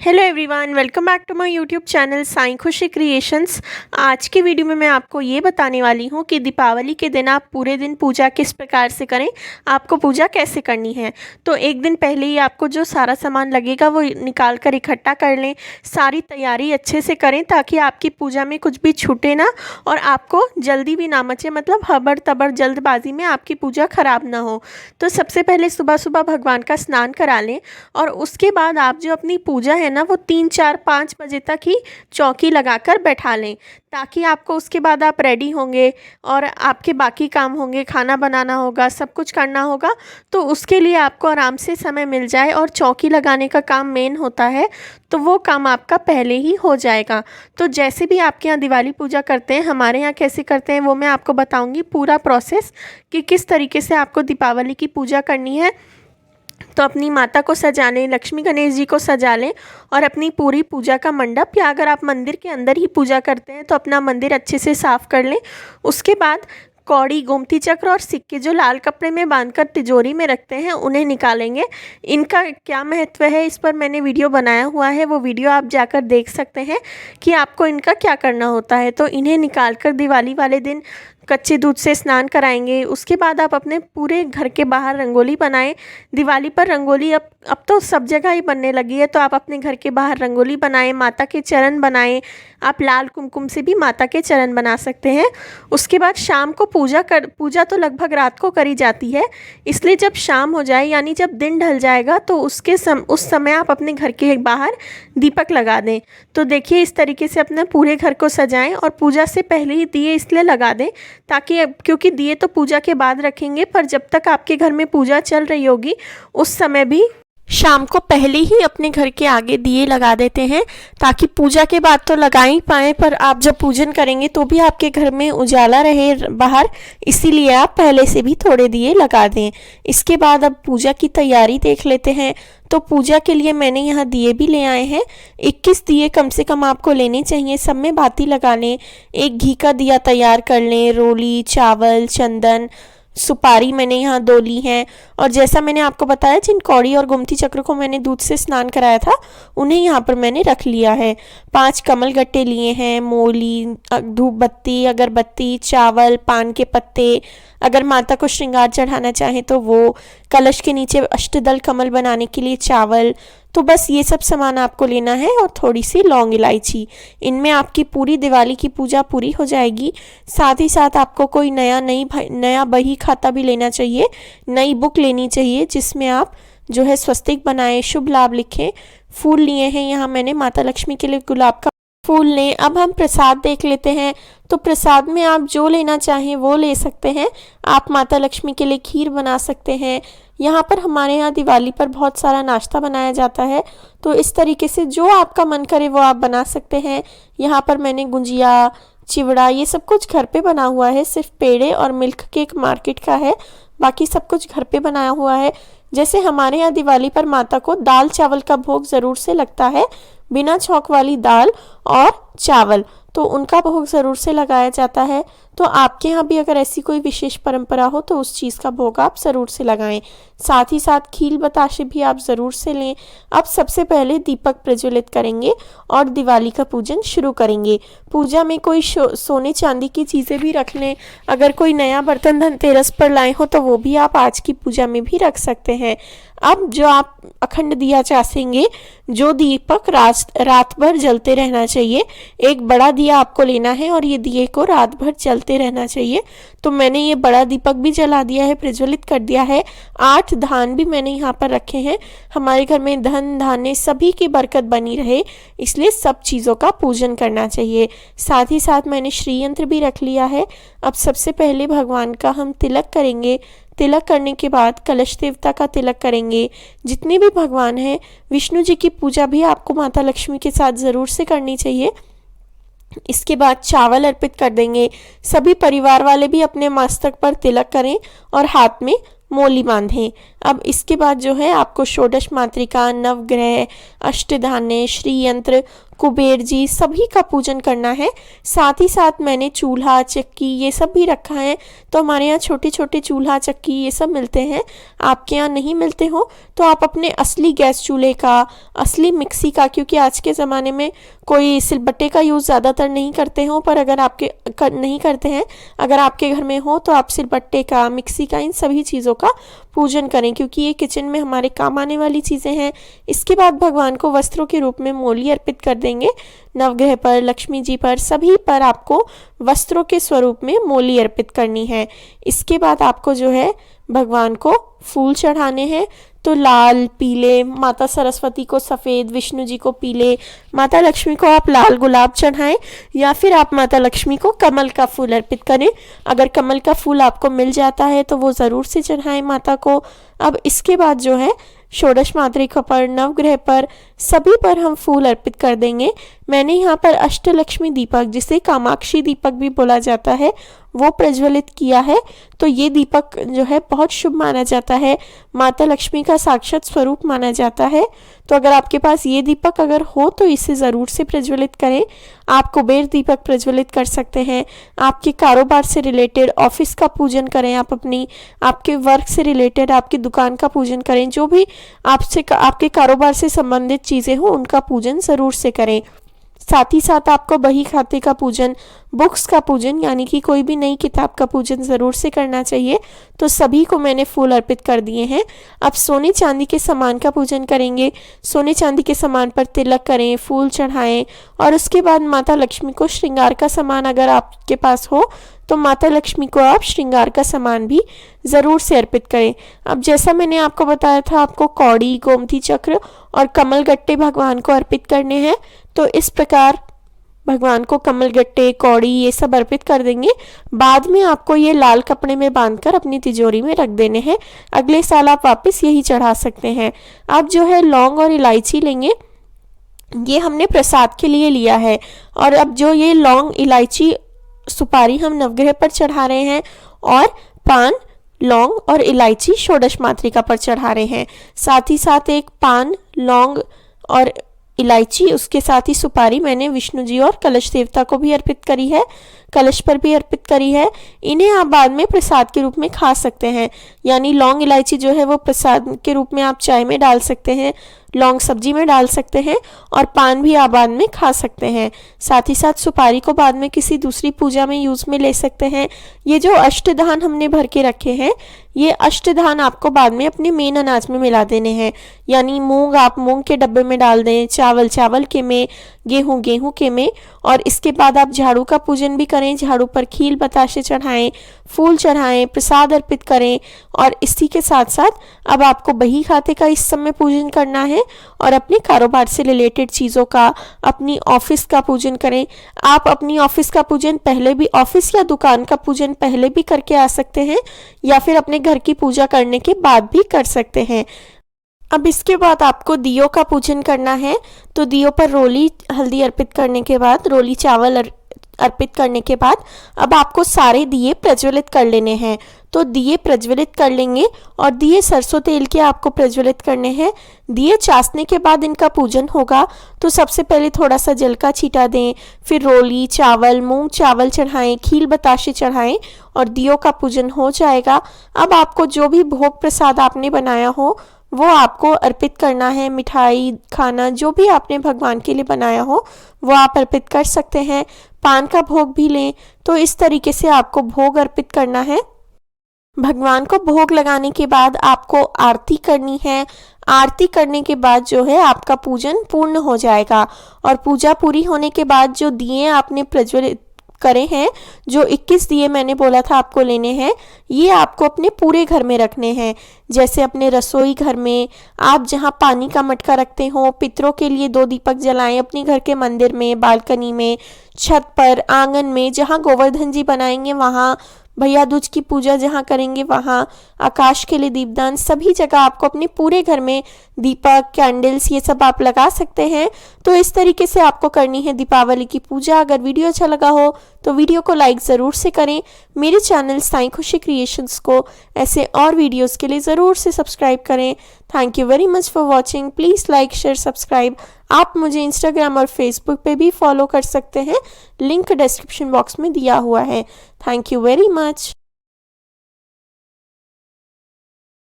Hello everyone, welcome back to my YouTube channel Sai Khushi creations. आज की video में मैं आपको ये बताने वाली हूँ कि दीपावली के दिन आप पूरे दिन पूजा किस प्रकार से करें, आपको पूजा कैसे करनी है। तो एक दिन पहले ही आपको जो सारा सामान लगेगा वो निकाल कर इकट्ठा कर लें। सारी तैयारी अच्छे से करें ताकि आपकी पूजा में कुछ भी छूटे ना और आपको जल्दी भी ना मचे, मतलब हबड़ तबड़ जल्दबाजी में आपकी पूजा ख़राब ना हो। तो सबसे पहले सुबह सुबह भगवान का स्नान करा लें और उसके बाद आप जो अपनी पूजा है ना वो 3, 4, 5 बजे तक ही चौकी लगाकर बैठा लें, ताकि आपको उसके बाद आप रेडी होंगे और आपके बाकी काम होंगे, खाना बनाना होगा, सब कुछ करना होगा। तो उसके लिए आपको आराम से समय मिल जाए और चौकी लगाने का काम मेन होता है, तो वो काम आपका पहले ही हो जाएगा। तो जैसे भी आपके यहाँ दिवाली पूजा करते हैं, हमारे यहाँ कैसे करते हैं वो मैं आपको बताऊँगी पूरा प्रोसेस कि किस तरीके से आपको दीपावली की पूजा करनी है। तो अपनी माता को सजा लें, लक्ष्मी गणेश जी को सजा लें और अपनी पूरी पूजा का मंडप, या अगर आप मंदिर के अंदर ही पूजा करते हैं तो अपना मंदिर अच्छे से साफ़ कर लें। उसके बाद कौड़ी, गोमती चक्र और सिक्के जो लाल कपड़े में बांधकर तिजोरी में रखते हैं उन्हें निकालेंगे। इनका क्या महत्व है इस पर मैंने वीडियो बनाया हुआ है, वो वीडियो आप जाकर देख सकते हैं कि आपको इनका क्या करना होता है। तो इन्हें निकाल कर दिवाली वाले दिन कच्चे दूध से स्नान कराएंगे। उसके बाद आप अपने पूरे घर के बाहर रंगोली बनाएं। दिवाली पर रंगोली अब तो सब जगह ही बनने लगी है, तो आप अपने घर के बाहर रंगोली बनाएं, माता के चरण बनाएं। आप लाल कुमकुम से भी माता के चरण बना सकते हैं। उसके बाद शाम को पूजा तो लगभग रात को करी जाती है, इसलिए जब शाम हो जाए यानी जब दिन ढल जाएगा तो उस समय आप अपने घर के बाहर दीपक लगा दें। तो देखिए इस तरीके से अपने पूरे घर को सजाएं और पूजा से पहले ही दिए इसलिए लगा दें ताकि, क्योंकि दिए तो पूजा के बाद रखेंगे, पर जब तक आपके घर में पूजा चल रही होगी उस समय भी शाम को पहले ही अपने घर के आगे दिए लगा देते हैं, ताकि पूजा के बाद तो लगा ही पाएँ पर आप जब पूजन करेंगे तो भी आपके घर में उजाला रहे बाहर, इसीलिए आप पहले से भी थोड़े दिए लगा दें। इसके बाद अब पूजा की तैयारी देख लेते हैं। तो पूजा के लिए मैंने यहाँ दिए भी ले आए हैं। 21 दिए कम से कम आपको लेने चाहिए, सब में बाती लगा लें। एक घी का दिया तैयार कर लें, रोली, चावल, चंदन, सुपारी मैंने यहाँ 2 ली हैं। और जैसा मैंने आपको बताया, जिन कौड़ी और गोमती चक्र को मैंने दूध से स्नान कराया था उन्हें यहाँ पर मैंने रख लिया है। 5 कमल गट्टे लिए हैं, मोली, धूप बत्ती, अगरबत्ती, चावल, पान के पत्ते, अगर माता को श्रृंगार चढ़ाना चाहें तो वो, कलश के नीचे अष्टदल कमल बनाने के लिए चावल। तो बस ये सब सामान आपको लेना है और थोड़ी सी लौंग इलायची। इनमें आपकी पूरी दिवाली की पूजा पूरी हो जाएगी। साथ ही साथ आपको कोई नया बही खाता भी लेना चाहिए, नई बुक लेनी चाहिए जिसमें आप जो है स्वस्तिक बनाएं, शुभ लाभ लिखें। फूल लिए हैं यहाँ मैंने माता लक्ष्मी के लिए गुलाब का फूल लें। अब हम प्रसाद देख लेते हैं। तो प्रसाद में आप जो लेना चाहें वो ले सकते हैं। आप माता लक्ष्मी के लिए खीर बना सकते हैं। यहाँ पर हमारे यहाँ दिवाली पर बहुत सारा नाश्ता बनाया जाता है, तो इस तरीके से जो आपका मन करे वो आप बना सकते हैं। यहाँ पर मैंने गुंजिया, चिवड़ा, ये सब कुछ घर पे बना हुआ है। सिर्फ पेड़े और मिल्क केक मार्केट का है, बाकी सब कुछ घर पे बनाया हुआ है। जैसे हमारे यहाँ दिवाली पर माता को दाल चावल का भोग ज़रूर से लगता है, बिना छौंक वाली दाल और चावल, तो उनका भोग ज़रूर से लगाया जाता है। तो आपके यहाँ भी अगर ऐसी कोई विशेष परंपरा हो तो उस चीज़ का भोग आप ज़रूर से लगाएं। साथ ही साथ खील बताशे भी आप ज़रूर से लें। अब सबसे पहले दीपक प्रज्वलित करेंगे और दिवाली का पूजन शुरू करेंगे। पूजा में कोई सोने चांदी की चीज़ें भी रख लें। अगर कोई नया बर्तन धनतेरस पर लाए हो तो वो भी आप आज की पूजा में भी रख सकते हैं। अब जो आप अखंड दिया चासेंगे, जो दीपक रात भर जलते रहना चाहिए। एक बड़ा दिया आपको लेना है और ये दिए को रात भर जलते रहना चाहिए। तो मैंने ये बड़ा दीपक भी जला दिया है, प्रज्वलित कर दिया है। 8 धान भी मैंने यहाँ पर रखे हैं। हमारे घर में धन धान्य सभी की बरकत बनी रहे, इसलिए सब चीज़ों का पूजन करना चाहिए। साथ ही साथ मैंने श्री यंत्र भी रख लिया है। अब सबसे पहले भगवान का हम तिलक करेंगे। तिलक करने के बाद कलश देवता का तिलक करेंगे। जितने भी भगवान हैं, विष्णु जी की पूजा भी आपको माता लक्ष्मी के साथ ज़रूर से करनी चाहिए। इसके बाद चावल अर्पित कर देंगे। सभी परिवार वाले भी अपने मस्तक पर तिलक करें और हाथ में मोली बांधें। अब इसके बाद जो है आपको षोडश मातृका, नवग्रह, अष्टधान्य, श्री यंत्र कुबेर जी सभी का पूजन करना है। साथ ही साथ मैंने चूल्हा चक्की ये सब भी रखा है। तो हमारे यहाँ छोटे छोटे चूल्हा चक्की ये सब मिलते हैं। आपके यहाँ नहीं मिलते हो तो आप अपने असली गैस चूल्हे का, असली मिक्सी का, क्योंकि आज के ज़माने में कोई सिलबट्टे का यूज़ ज़्यादातर नहीं करते हो, पर अगर नहीं करते हैं, अगर आपके घर में हो तो आप सिलबट्टे का, मिक्सी का, इन सभी चीज़ों का पूजन करें, क्योंकि ये किचन में हमारे काम आने वाली चीज़ें हैं। इसके बाद भगवान को वस्त्रों के रूप में मोली अर्पित कर देंगे। नवग्रह पर, लक्ष्मी जी पर, सभी पर आपको वस्त्रों के स्वरूप में मोली अर्पित करनी है। इसके बाद आपको जो है भगवान को फूल चढ़ाने हैं। तो लाल, पीले, माता सरस्वती को सफ़ेद, विष्णु जी को पीले, माता लक्ष्मी को आप लाल गुलाब चढ़ाएं, या फिर आप माता लक्ष्मी को कमल का फूल अर्पित करें। अगर कमल का फूल आपको मिल जाता है तो वो ज़रूर से चढ़ाएं माता को। अब इसके बाद जो है षोडश मातृका पर, नवग्रह पर, सभी पर हम फूल अर्पित कर देंगे। मैंने यहाँ पर अष्टलक्ष्मी दीपक, जिसे कामाक्षी दीपक भी बोला जाता है, वो प्रज्वलित किया है। तो ये दीपक जो है बहुत शुभ माना जाता है, माता लक्ष्मी का साक्षात स्वरूप माना जाता है। तो अगर आपके पास ये दीपक अगर हो तो इसे ज़रूर से प्रज्वलित करें। आप कुबेर दीपक प्रज्वलित कर सकते हैं। आपके कारोबार से रिलेटेड, ऑफिस का पूजन करें, आप आपके वर्क से रिलेटेड आपकी दुकान का पूजन करें। जो भी आपके कारोबार से संबंधित चीज़ें हो उनका पूजन ज़रूर से करें। साथ ही साथ आपको बही खाते का पूजन, बुक्स का पूजन, यानी कि कोई भी नई किताब का पूजन ज़रूर से करना चाहिए। तो सभी को मैंने फूल अर्पित कर दिए हैं। अब सोने चांदी के सामान का पूजन करेंगे। सोने चांदी के सामान पर तिलक करें, फूल चढ़ाएं, और उसके बाद माता लक्ष्मी को श्रृंगार का सामान अगर आपके पास हो तो माता लक्ष्मी को आप श्रृंगार का सामान भी ज़रूर से अर्पित करें। अब जैसा मैंने आपको बताया था, आपको कौड़ी, गोमती चक्र और कमल गट्टे भगवान को अर्पित करने हैं। तो इस प्रकार भगवान को कमल गट्टे, कौड़ी ये सब अर्पित कर देंगे। बाद में आपको ये लाल कपड़े में बांधकर अपनी तिजोरी में रख देने हैं। अगले साल आप वापस यही चढ़ा सकते हैं। आप जो है लौंग और इलायची लेंगे, ये हमने प्रसाद के लिए लिया है। और अब जो ये लौंग, इलायची, सुपारी हम नवग्रह पर चढ़ा रहे हैं, और पान, लौंग और इलायची षोडश मातृका पर चढ़ा रहे हैं। साथ ही साथ एक पान, लौंग और इलायची, उसके साथ ही सुपारी मैंने विष्णु जी और कलश देवता को भी अर्पित करी है, कलश पर भी अर्पित करी है। इन्हें आप बाद में प्रसाद के रूप में खा सकते हैं। यानी लौंग, इलायची जो है वो प्रसाद के रूप में आप चाय में डाल सकते हैं, लौंग सब्जी में डाल सकते हैं, और पान भी आप बाद में खा सकते हैं। साथ ही साथ सुपारी को बाद में किसी दूसरी पूजा में यूज़ में ले सकते हैं। ये जो अष्टधान हमने भर के रखे हैं, ये अष्टधान आपको बाद में अपने मेन अनाज में मिला देने हैं। यानी मूंग आप मूंग के डब्बे में डाल दें, चावल चावल के में, गेहूँ गेहूँ के में। और इसके बाद आप झाड़ू का पूजन भी करें, झाड़ू पर खील बताशे चढ़ाएं, फूल चढ़ाएं, प्रसाद अर्पित करें। और इसी के साथ साथ अब आपको बही खाते का इस समय पूजन करना है, और अपने कारोबार से रिलेटेड चीज़ों का, अपनी ऑफिस का पूजन करें। आप अपनी ऑफिस का पूजन पहले भी, ऑफिस या दुकान का पूजन पहले भी करके आ सकते हैं, या फिर अपने घर की पूजा करने के बाद भी कर सकते हैं। अब इसके बाद आपको दियों का पूजन करना है। तो दियों पर रोली हल्दी अर्पित करने के बाद, रोली चावल अर्पित करने के बाद अब आपको सारे दिए प्रज्वलित कर लेने हैं। तो दिए प्रज्वलित कर लेंगे, और दिए सरसों तेल के आपको प्रज्वलित करने हैं। दिए चासने के बाद इनका पूजन होगा। तो सबसे पहले थोड़ा सा जल का छींटा दें, फिर रोली चावल, मूंग चावल चढ़ाएं, खील बताशे चढ़ाएं, और दियों का पूजन हो जाएगा। अब आपको जो भी भोग प्रसाद आपने बनाया हो वो आपको अर्पित करना है। मिठाई, खाना, जो भी आपने भगवान के लिए बनाया हो वो आप अर्पित कर सकते हैं। पान का भोग भी लें। तो इस तरीके से आपको भोग अर्पित करना है। भगवान को भोग लगाने के बाद आपको आरती करनी है। आरती करने के बाद जो है आपका पूजन पूर्ण हो जाएगा। और पूजा पूरी होने के बाद जो दिए आपने प्रज्वलित करे हैं, जो 21 दिए मैंने बोला था आपको लेने हैं, ये आपको अपने पूरे घर में रखने हैं। जैसे अपने रसोई घर में, आप जहाँ पानी का मटका रखते हो, पितरों के लिए 2 दीपक जलाएं, अपने घर के मंदिर में, बालकनी में, छत पर, आंगन में, जहाँ गोवर्धन जी बनाएंगे वहाँ, भैया दूज की पूजा जहाँ करेंगे वहाँ, आकाश के लिए दीपदान, सभी जगह आपको अपने पूरे घर में दीपक, कैंडल्स ये सब आप लगा सकते हैं। तो इस तरीके से आपको करनी है दीपावली की पूजा। अगर वीडियो अच्छा लगा हो तो वीडियो को लाइक ज़रूर से करें। मेरे चैनल साईं खुशी क्रिएशंस को ऐसे और वीडियोज़ के लिए ज़रूर से सब्सक्राइब करें। Thank you very much for watching. Please like, share, subscribe. आप मुझे इंस्टाग्राम और फेसबुक पे भी फॉलो कर सकते हैं, लिंक डिस्क्रिप्शन बॉक्स में दिया हुआ है। Thank you very much.